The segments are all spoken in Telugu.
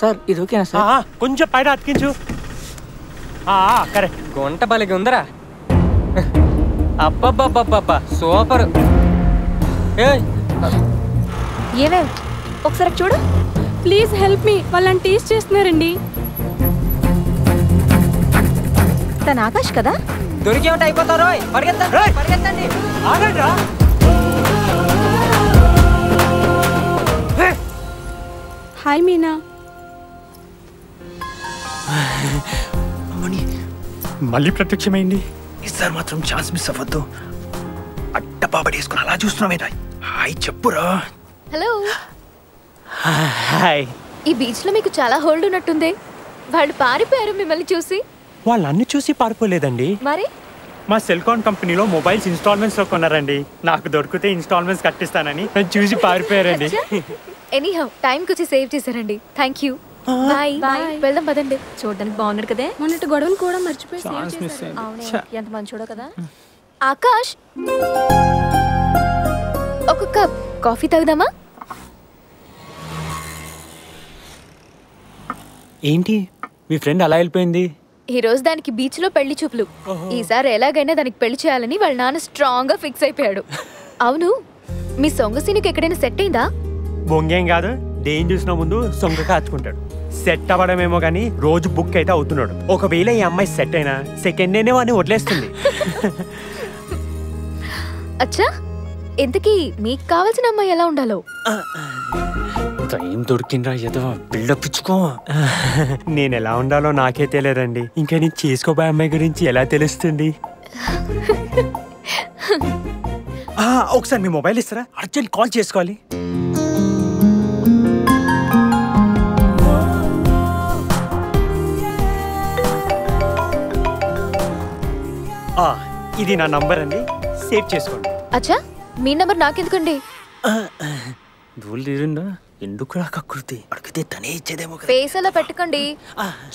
సార్ ఇది ఓకేనా సార్? కొంచెం పైన అతికించు. కరెక్ట్. గుంట బలిగి ఉందరా. అబ్బబ్బబ్బబ్బబ్బా సూపర్. ఏవే ఒకసారి చూడు. ప్లీజ్ హెల్ప్ మీ, వాళ్ళని టీస్ చేస్తున్నారండి. తన ఆకాష్ కదా? దొరికేమిటి అయిపోతారు. పరిగెత్తండి. హాయ్ మీనా. మళ్ళీ ప్రత్యక్షమైంది. ఈసారి మాత్రం ఛాన్స్ మిస్ అవ్వద్దు. అట్టపాబడి వేసుకుని అలా చూస్తున్నామేరా. హాయ్ చెప్పురా. హలో. హాయ్. ఈ బీచ్ లో మీకు చాలా హోల్డ్ ఉన్నట్టుంది. వాళ్ళు పారిపోయారు మిమ్మల్ని చూసి. వాళ్ళన్ని చూసి పారిపోలేదండి. మరి మా సెల్కాన్ కంపెనీలో మొబైల్స్ ఇన్స్టాల్మెంట్స్ లో కొన్నారండి. నాకు దొరికితే ఇన్స్టాల్మెంట్స్ కట్టిస్తానని చూసి పారిపోయారండి. ఎనీహౌ టైం వచ్చి సేవ్ చేశారండి. Thank you. బాయ్. వెళ్దాం పదండి. చూడడానికి బాగున్నాడు కదే. మొన్నటి గొడవను కూడా మర్చిపోయి ఎంత మంచోడో కదా. ఆకాష్ ఒక కప్ కాఫీ తాగుదామా? ఏంటి మీ ఫ్రెండ్ అలా వెళ్ళిపోయింది? ఈ రోజు దానికి బీచ్ లో పెళ్లి చూపులు. ఈసారి ఎలాగైనా దానికి పెళ్లి చేయాలని వాళ్ళ నాన్న స్ట్రాంగ్ గా ఫిక్స్ అయిపోయాడు. అవును, మీ సొంగ సీనుకి ఎక్కడైనా సెట్ అయిందా? బొంగేం కాదు, దేని చూసిన ముందు సొంగ కాచుకుంటాడు. సెట్ అవ్వడమేమో కానీ రోజు బుక్ అయితే అవుతున్నాడు. ఒకవేళ ఈ అమ్మాయి సెట్ అయినా సెకండ్ డేనే వాడిని వదిలేస్తుంది. అచ్చా, ఇంతకీ మీకు కావాల్సిన అమ్మాయి ఎలా ఉండాలో? టైం దొరికిందా ఏదో బిల్డప్ ఇచ్చుకో. నేను ఎలా ఉండాలో నాకే తెలియదండి. ఇంకా నేను చేసుకోబోయే అమ్మాయి గురించి ఎలా తెలుస్తుంది? ఒకసారి మీ మొబైల్ ఇస్తారా? అర్జెంట్ కాల్ చేసుకోవాలి. ఇది నా నంబర్ అండి, సేవ్ చేసుకోండి. అచ్చా, మీ నంబర్ నాకెందుకండి? దూలు తీరిందా? ఎందుకు రాకృతి అడిగితే తనే ఇచ్చేదేమో. ఫేస్ అలా పెట్టుకోండి,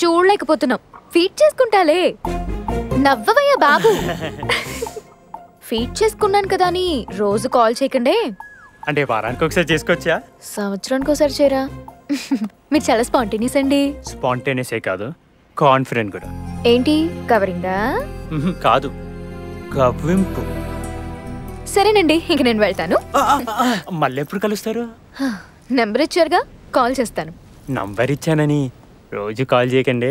చూడలేకపోతున్నాం. ఫీట్ చేసుకుంటాలే. నవ్వవయ్యా బాబు. ఫీట్ చేసుకున్నాను కదా అని రోజు కాల్ చేయకండి. అంటే వారానికి ఒకసారి చేసుకోవచ్చా? సంవత్సరానికి ఒకసారి చేయరా? మీరు చాలా స్పాంటేనియస్ అండి. స్పాంటేనియసే కాదు, కాన్ఫిడెంట్ కూడా. ఏంటి కవరింగా? కాదు, కవ్వింపు. సరేనండి, ఇంక నేను వెళ్తాను. మళ్ళీ ఎప్పుడు కలుస్తారు? నెంబర్ ఇచ్చారుగా, కాల్ చేస్తాను. నంబర్ ఇచ్చానని రోజు కాల్ చేయకండి.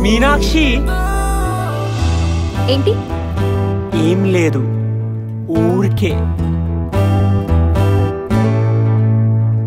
మీనాక్షి. ఏంటి? ఏం లేదు, ఊరికే